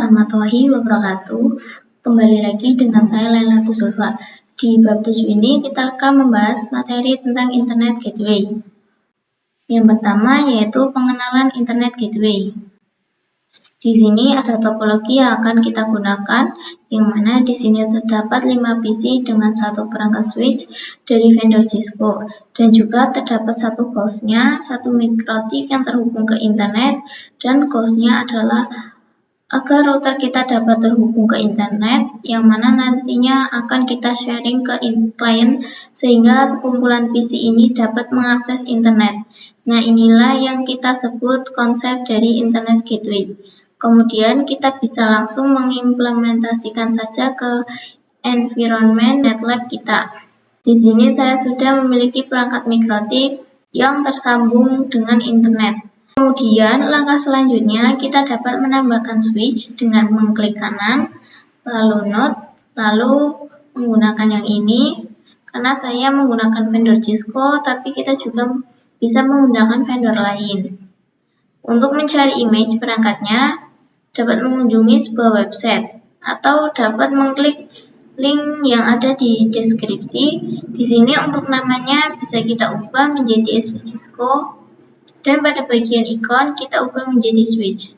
warahmatullahi wabarakatuh. Kembali lagi dengan saya Laila Tusulfa. Di bab 7 ini kita akan membahas materi tentang Internet Gateway. Yang pertama yaitu pengenalan Internet Gateway. Di sini ada topologi yang akan kita gunakan, yang mana di sini terdapat 5 PC dengan satu perangkat switch dari vendor Cisco, dan juga terdapat satu hostnya, satu mikrotik yang terhubung ke internet, dan hostnya adalah agar router kita dapat terhubung ke internet, yang mana nantinya akan kita sharing ke klien sehingga sekumpulan PC ini dapat mengakses internet. Nah, inilah yang kita sebut konsep dari Internet Gateway. Kemudian kita bisa langsung mengimplementasikan saja ke environment NetLab kita. Di sini saya sudah memiliki perangkat mikrotik yang tersambung dengan internet. Kemudian langkah selanjutnya kita dapat menambahkan switch dengan mengklik kanan, lalu node, lalu menggunakan yang ini. Karena saya menggunakan vendor Cisco, tapi kita juga bisa menggunakan vendor lain. Untuk mencari image perangkatnya, dapat mengunjungi sebuah website atau dapat mengklik link yang ada di deskripsi. Di sini untuk namanya bisa kita ubah menjadi SP Cisco, dan pada bagian ikon kita ubah menjadi switch.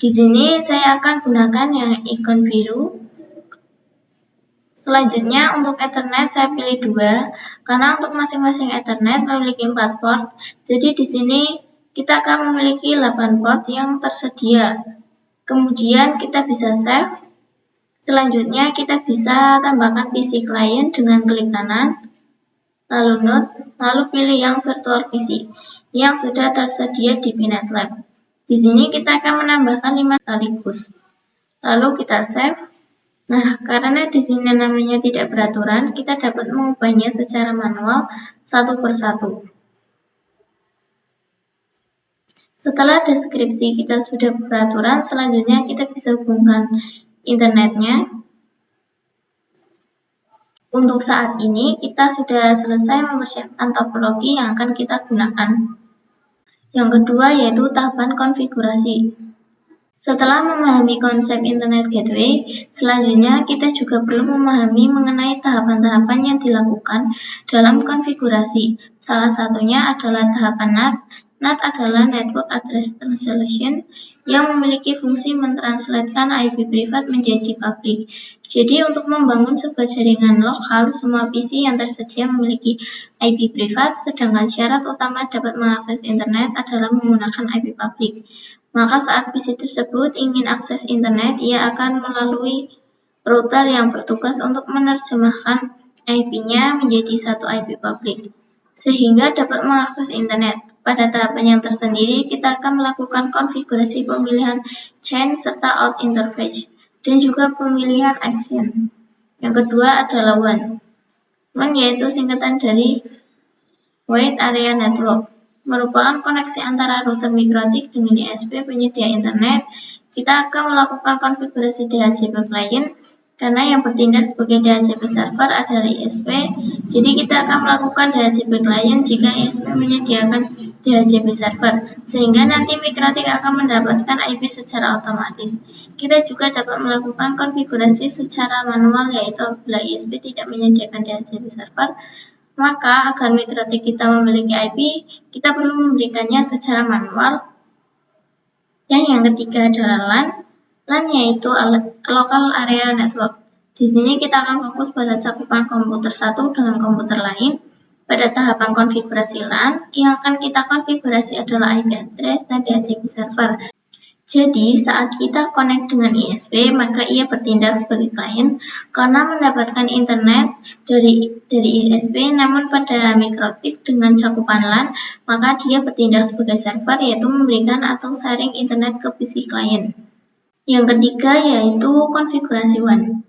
Di sini saya akan gunakan yang ikon biru. Selanjutnya untuk Ethernet saya pilih 2 karena untuk masing-masing Ethernet memiliki 4 port. Jadi di sini kita akan memiliki 8 port yang tersedia. Kemudian kita bisa save. Selanjutnya kita bisa tambahkan PC client dengan klik kanan, lalu node, lalu pilih yang virtual PC yang sudah tersedia di NetLab. Di sini kita akan menambahkan 5 sekaligus. Lalu kita save. Nah, karena di sini namanya tidak beraturan, kita dapat mengubahnya secara manual satu persatu. Setelah deskripsi kita sudah beraturan, selanjutnya kita bisa hubungkan internetnya. Untuk saat ini, kita sudah selesai mempersiapkan topologi yang akan kita gunakan. Yang kedua yaitu tahapan konfigurasi. Setelah memahami konsep Internet Gateway, selanjutnya kita juga perlu memahami mengenai tahapan-tahapan yang dilakukan dalam konfigurasi. Salah satunya adalah tahapan NAT. NAT adalah Network Address Translation yang memiliki fungsi mentranslatekan IP privat menjadi public. Jadi untuk membangun sebuah jaringan lokal, semua PC yang tersedia memiliki IP privat, sedangkan syarat utama dapat mengakses internet adalah menggunakan IP public. Maka saat PC tersebut ingin akses internet, ia akan melalui router yang bertugas untuk menerjemahkan IP-nya menjadi satu IP public, sehingga dapat mengakses internet. Pada tahapan yang tersendiri, kita akan melakukan konfigurasi pemilihan chain serta out interface, dan juga pemilihan action. Yang kedua adalah WAN. WAN yaitu singkatan dari Wide Area Network, merupakan koneksi antara router mikrotik dengan ISP penyedia internet. Kita akan melakukan konfigurasi DHCP client, karena yang bertindak sebagai DHCP server adalah ISP. Jadi kita akan melakukan DHCP client jika ISP menyediakan DHCP server, sehingga nanti mikrotik akan mendapatkan IP secara otomatis. Kita juga dapat melakukan konfigurasi secara manual, yaitu apabila ISP tidak menyediakan DHCP server, maka agar mikrotik kita memiliki IP, kita perlu memberikannya secara manual. Dan yang ketiga adalah LAN. LAN yaitu Local Area Network. Di sini kita akan fokus pada cakupan komputer satu dengan komputer lain. Pada tahapan konfigurasi LAN, yang akan kita konfigurasi adalah IP address dan DHCP server. Jadi, saat kita connect dengan ISP, maka ia bertindak sebagai klien karena mendapatkan internet dari ISP, namun pada mikrotik dengan cakupan LAN, maka dia bertindak sebagai server, yaitu memberikan atau sharing internet ke PC klien. Yang ketiga yaitu konfigurasi WAN.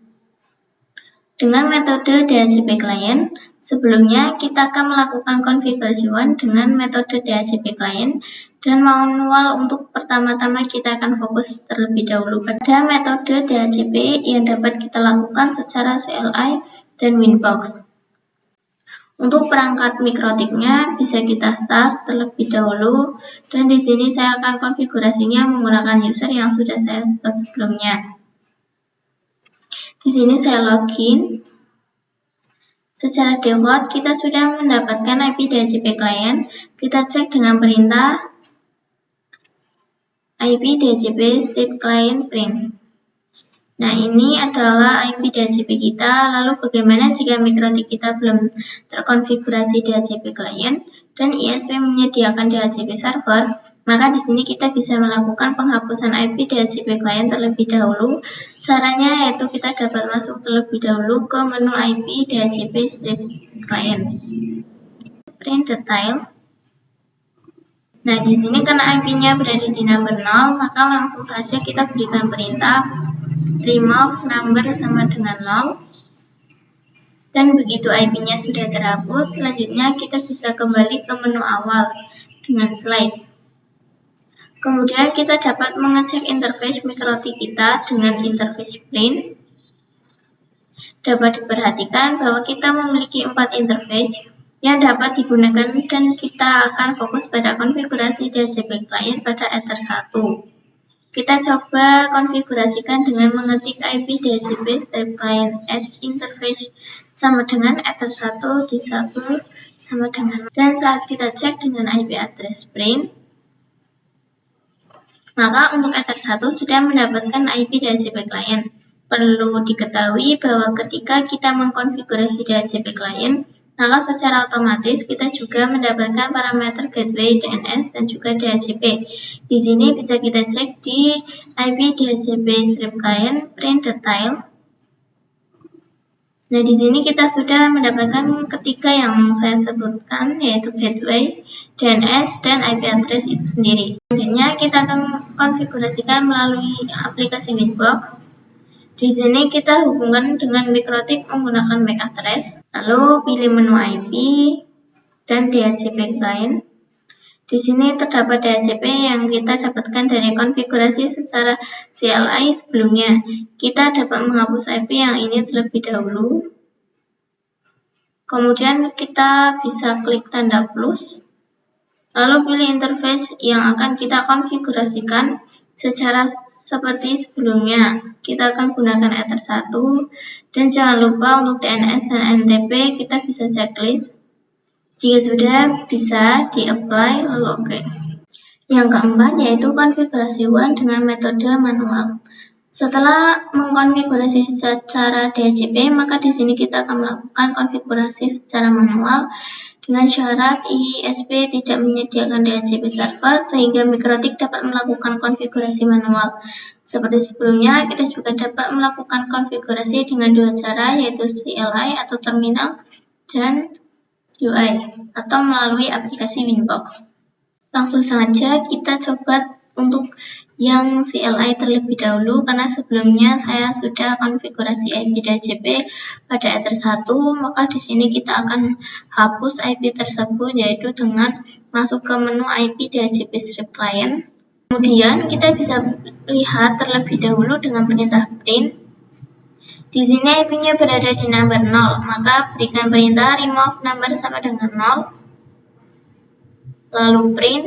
Dengan metode DHCP client, sebelumnya kita akan melakukan konfigurasi WAN dengan metode DHCP client, dan manual untuk pertama-tama kita akan fokus terlebih dahulu pada metode DHCP yang dapat kita lakukan secara CLI dan Winbox. Untuk perangkat mikrotiknya bisa kita start terlebih dahulu, dan di sini saya akan konfigurasinya menggunakan user yang sudah saya buat sebelumnya. Di sini saya login. Secara default kita sudah mendapatkan IP DHCP client. Kita cek dengan perintah IP DHCP strip client print. Nah, ini adalah IP DHCP kita. Lalu bagaimana jika mikrotik kita belum terkonfigurasi DHCP client dan ISP menyediakan DHCP server? Maka di sini kita bisa melakukan penghapusan IP DHCP client terlebih dahulu. Caranya yaitu kita dapat masuk terlebih dahulu ke menu IP DHCP strip client. Print detail. Nah, di sini karena IP-nya berada di number 0, maka langsung saja kita berikan perintah remove number sama dengan 0. Dan begitu IP-nya sudah terhapus, selanjutnya kita bisa kembali ke menu awal dengan slice. Kemudian kita dapat mengecek interface mikrotik kita dengan interface print. Dapat diperhatikan bahwa kita memiliki 4 interface yang dapat digunakan, dan kita akan fokus pada konfigurasi DHCP client pada Ether 1. Kita coba konfigurasikan dengan mengetik IP DHCP strip client add interface sama dengan Ether 1 di 1 sama dengan, dan saat kita cek dengan IP address print, maka untuk Ether 1 sudah mendapatkan IP DHCP client. Perlu diketahui bahwa ketika kita mengkonfigurasi DHCP client, maka secara otomatis kita juga mendapatkan parameter gateway, DNS, dan juga DHCP. Di sini bisa kita cek di IP DHCP strip client print detail. Nah, di sini kita sudah mendapatkan ketiga yang saya sebutkan, yaitu gateway, DNS, dan IP address itu sendiri. Selanjutnya kita akan konfigurasikan melalui aplikasi Winbox. Di sini kita hubungkan dengan mikrotik menggunakan MAC address, lalu pilih menu IP dan DHCP client. Di sini terdapat DHCP yang kita dapatkan dari konfigurasi secara CLI sebelumnya. Kita dapat menghapus IP yang ini terlebih dahulu. Kemudian kita bisa klik tanda plus, lalu pilih interface yang akan kita konfigurasikan secara seperti sebelumnya. Kita akan gunakan Ether 1, dan jangan lupa untuk DNS dan NTP kita bisa checklist. Jika sudah, bisa di-apply lalu OK. Yang keempat yaitu konfigurasi WAN dengan metode manual. Setelah mengkonfigurasi secara DHCP, maka di sini kita akan melakukan konfigurasi secara manual dengan syarat ISP tidak menyediakan DHCP server sehingga mikrotik dapat melakukan konfigurasi manual. Seperti sebelumnya, kita juga dapat melakukan konfigurasi dengan dua cara, yaitu CLI atau terminal dan UI atau melalui aplikasi Winbox. Langsung saja kita coba untuk yang CLI terlebih dahulu, karena sebelumnya saya sudah konfigurasi IP DHCP pada Ether 1, maka di sini kita akan hapus IP tersebut yaitu dengan masuk ke menu IP DHCP strip client. Kemudian kita bisa lihat terlebih dahulu dengan perintah print. Di sini IP-nya berada di number 0, maka berikan perintah remove number sama dengan 0, lalu print.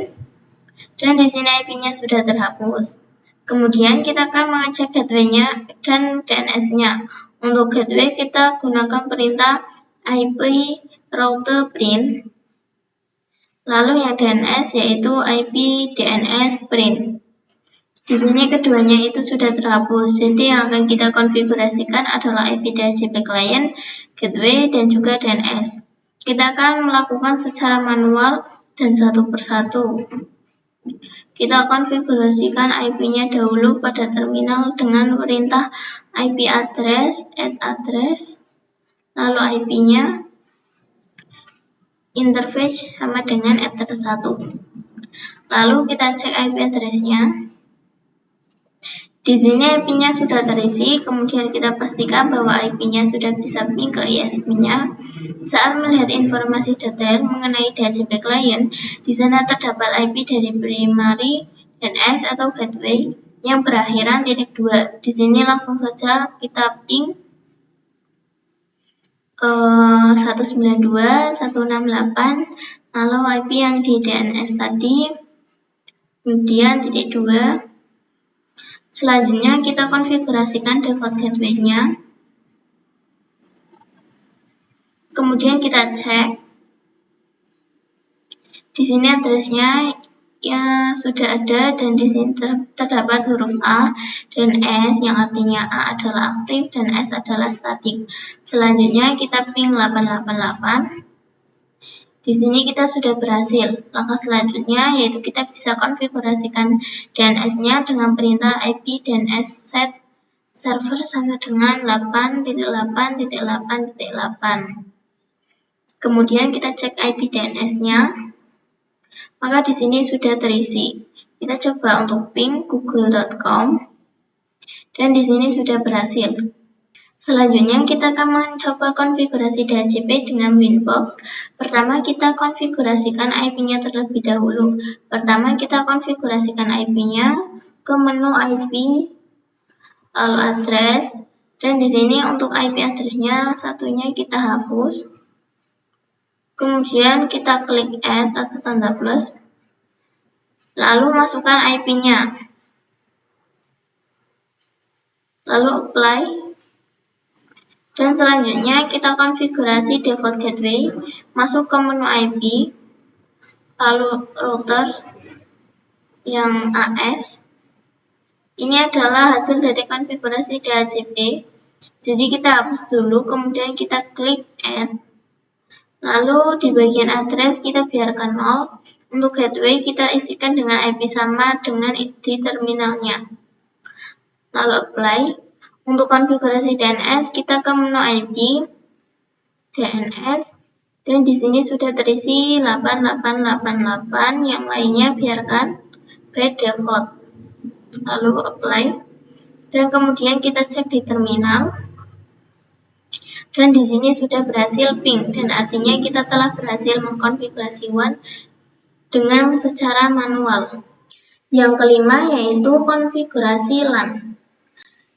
Dan di sini IP-nya sudah terhapus. Kemudian kita akan mengecek gateway-nya dan DNS-nya. Untuk gateway kita gunakan perintah IP route print. Lalu yang DNS yaitu IP DNS print. Di sini keduanya itu sudah terhapus. Jadi yang akan kita konfigurasikan adalah IP DHCP client, gateway, dan juga DNS. Kita akan melakukan secara manual dan satu persatu. Kita konfigurasikan IP-nya dahulu pada terminal dengan perintah IP address, add address, lalu IP-nya, interface sama dengan Ether 1. Lalu kita cek IP address-nya. Di sini IP-nya sudah terisi, kemudian kita pastikan bahwa IP-nya sudah bisa ping ke ISP-nya. Saat melihat informasi detail mengenai DHCP client, di sana terdapat IP dari primary, DNS atau gateway yang berakhiran .2. Di sini langsung saja kita ping 192.168, lalu IP yang di DNS tadi, kemudian titik 2. Selanjutnya kita konfigurasikan default gateway-nya. Kemudian kita cek. Di sini address-nya ya sudah ada, dan di sini terdapat huruf A dan S, yang artinya A adalah aktif dan S adalah statik. Selanjutnya kita ping 888. Di sini kita sudah berhasil. Langkah selanjutnya yaitu kita bisa konfigurasikan DNS-nya dengan perintah IP DNS set server sama dengan 8.8.8.8. Kemudian kita cek IP DNS-nya. Maka di sini sudah terisi. Kita coba untuk ping google.com, dan di sini sudah berhasil. Selanjutnya kita akan mencoba konfigurasi DHCP dengan Winbox. Pertama kita konfigurasikan IP-nya terlebih dahulu. Pertama kita konfigurasikan IP-nya ke menu IP, lalu address, dan di sini untuk IP address-nya satunya kita hapus. Kemudian kita klik add atau tanda plus, lalu masukkan IP-nya, lalu apply, dan selanjutnya kita konfigurasi default gateway, masuk ke menu IP, lalu router yang AS. Ini adalah hasil dari konfigurasi DHCP, jadi kita hapus dulu, kemudian kita klik add. Lalu di bagian address kita biarkan 0. Untuk gateway kita isikan dengan IP sama dengan di terminalnya. Lalu apply. Untuk konfigurasi DNS kita ke menu IP, DNS, dan di sini sudah terisi 8888. Yang lainnya biarkan by default. Lalu apply. Dan kemudian kita cek di terminal. Dan di sini sudah berhasil ping, dan artinya kita telah berhasil mengkonfigurasi WAN dengan secara manual. Yang kelima yaitu konfigurasi LAN.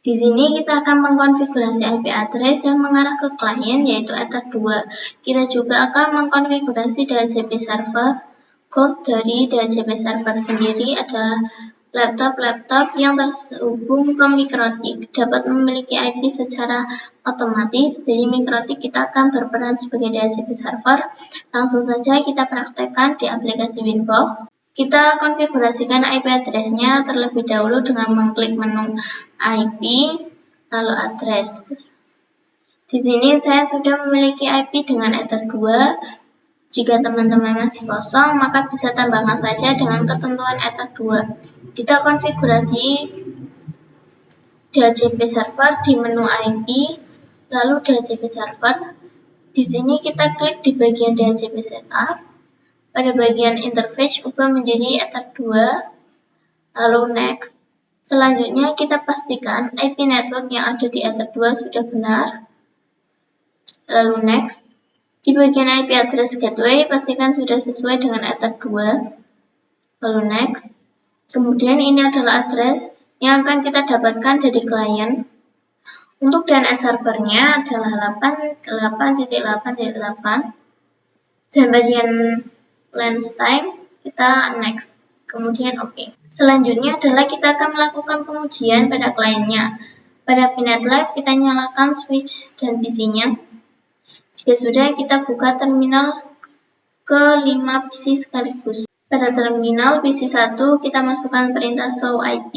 Di sini kita akan mengkonfigurasi IP address yang mengarah ke klien yaitu Ether 2. Kita juga akan mengkonfigurasi DHCP server. Goal dari DHCP server sendiri adalah laptop-laptop yang terhubung ke mikrotik dapat memiliki IP secara otomatis. Jadi mikrotik kita akan berperan sebagai DHCP server. Langsung saja kita praktekkan di aplikasi Winbox. Kita konfigurasikan IP address-nya terlebih dahulu dengan mengklik menu IP, lalu address. Di sini saya sudah memiliki IP dengan Ether 2. Jika teman-teman masih kosong, maka bisa tambahkan saja dengan ketentuan Ether 2. Kita konfigurasi DHCP server di menu IP, lalu DHCP server. Di sini kita klik di bagian DHCP setup. Pada bagian interface ubah menjadi Ether 2, lalu next. Selanjutnya kita pastikan IP network yang ada di Ether 2 sudah benar, lalu next. Di bagian IP address gateway, pastikan sudah sesuai dengan Ether 2, lalu next. Kemudian ini adalah address yang akan kita dapatkan dari klien. Untuk DNS servernya adalah 88.8.8, dan bagian length time kita next, kemudian OK. Selanjutnya adalah kita akan melakukan pengujian pada kliennya. Pada VNet Lab kita nyalakan switch dan PC-nya. Jika sudah, kita buka terminal ke 5 PC sekaligus. Pada terminal PC 1 kita masukkan perintah show IP,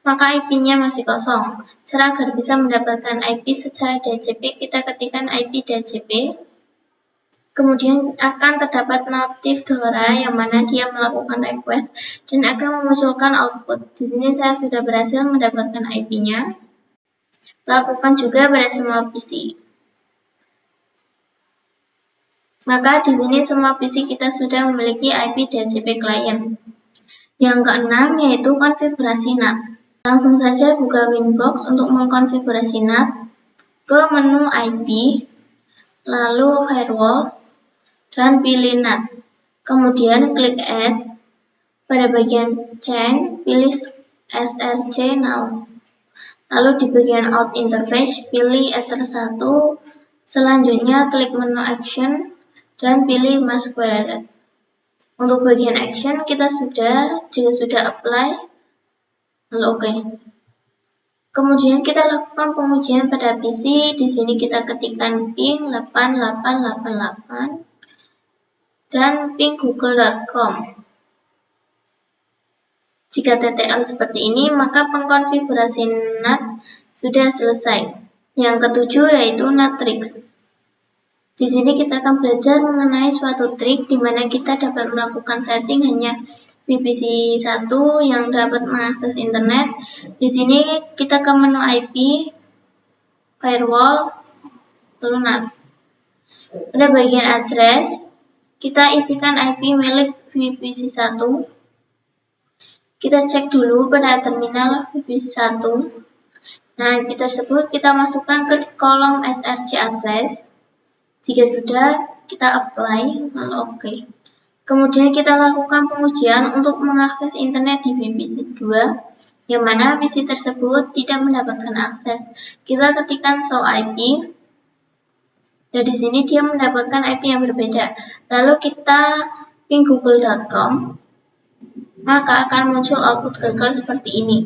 maka IP-nya masih kosong. Cara agar bisa mendapatkan IP secara DHCP, kita ketikkan IP DHCP. Kemudian akan terdapat notif Dora yang mana dia melakukan request dan akan memunculkan output. Di sini saya sudah berhasil mendapatkan IP-nya. Lakukan juga pada semua PC. Maka di sini semua PC kita sudah memiliki IP DHCP klien. Yang keenam yaitu konfigurasi NAT. Langsung saja buka Winbox untuk mengkonfigurasi NAT. Ke menu IP, lalu firewall, dan pilih NAT. Kemudian klik add. Pada bagian chain, pilih SRC null. Lalu di bagian out interface, pilih Ether 1, Selanjutnya klik menu action dan pilih mask query. Untuk bagian action kita jika sudah apply, lalu oke. Kemudian kita lakukan pengujian pada PC. Di sini kita ketikkan ping 8888 dan ping google.com. Jika TTL seperti ini, maka pengkonfigurasian NAT sudah selesai. Yang ketujuh yaitu NAT tricks. Di sini kita akan belajar mengenai suatu trik di mana kita dapat melakukan setting hanya VPC 1 yang dapat mengakses internet. Di sini kita ke menu IP, firewall, lalu NAT. Pada bagian address, kita isikan IP milik VPC 1. Kita cek dulu pada terminal VPC 1. Nah, IP tersebut kita masukkan ke kolom src address. Jika sudah, kita apply, lalu oke. Kemudian kita lakukan pengujian untuk mengakses internet di VPC 2, yang mana PC tersebut tidak mendapatkan akses. Kita ketikkan show IP, dan di sini dia mendapatkan IP yang berbeda. Lalu kita ping google.com, maka akan muncul output gagal seperti ini.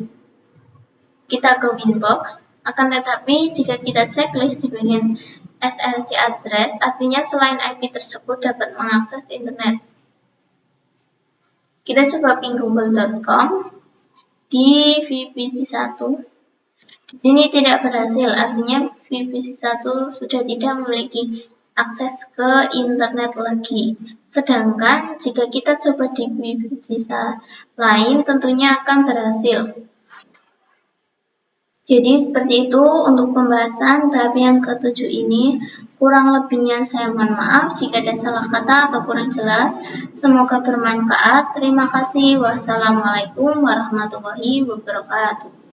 Kita ke Winbox, akan tetapi jika kita checklist di bagian src address, artinya selain IP tersebut dapat mengakses internet. Kita coba ping google.com di VPC 1. Di sini tidak berhasil, artinya VPC 1 sudah tidak memiliki akses ke internet lagi. Sedangkan jika kita coba di VPC lain, tentunya akan berhasil. Jadi seperti itu untuk pembahasan bab yang ke-7 ini. Kurang lebihnya saya mohon maaf jika ada salah kata atau kurang jelas. Semoga bermanfaat. Terima kasih. Wassalamualaikum warahmatullahi wabarakatuh.